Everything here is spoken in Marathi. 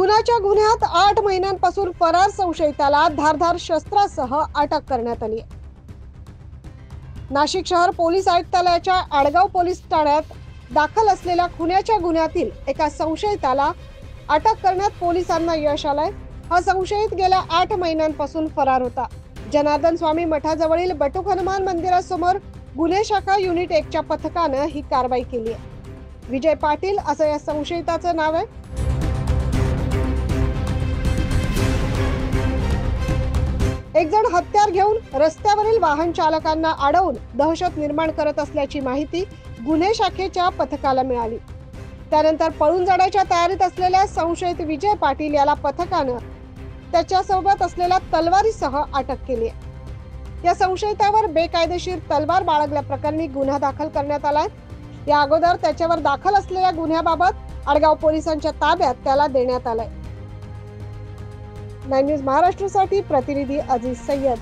खुनाच्या गुन्ह्यात 8 महिन्यांपासून फरार संशयिताला धारदार शस्त्रासह अटक करण्यात आली आहे। नाशिक शहर पोलीस आयुक्तालयाच्या आडगाव पोलीस ठाण्यात दाखल असलेल्या खुनाच्या गुन्ह्यातील एका संशयिताला अटक करण्यात पोलिसांना यश आलंय। हा संशयित गेल्या 8 महिन्यांपासून फरार होता। जनार्दन स्वामी मठाजवळील बटुक हनुमान मंदिरासमोर गुन्हे शाखा युनिट 1 च्या पथकाने ही कारवाई केली आहे। विजय पाटील असं या संशयिताचं नाव आहे। एक जण हत्यार घेऊन रस्त्यावरील वाहन चालकांना अडवून दहशत निर्माण करत असल्याची माहिती गुन्हे शाखेच्या पथकाला मिळाली। त्यानंतर पळून जाण्याच्या तयारीत असलेल्या संशयित विजय पाटील याला पथकाने त्याच्यासोबत असलेल्या तलवारीसह अटक केली आहे। या संशयितावर बेकायदेशीर तलवार बाळगल्याप्रकरणी गुन्हा दाखल करण्यात आलाय। या अगोदर त्याच्यावर दाखल असलेल्या गुन्ह्याबाबत आडगाव पोलिसांच्या ताब्यात त्याला देण्यात आलंय। 9 न्यूज महाराष्ट्रासाठी प्रतिनिधी अजीज सय्यद।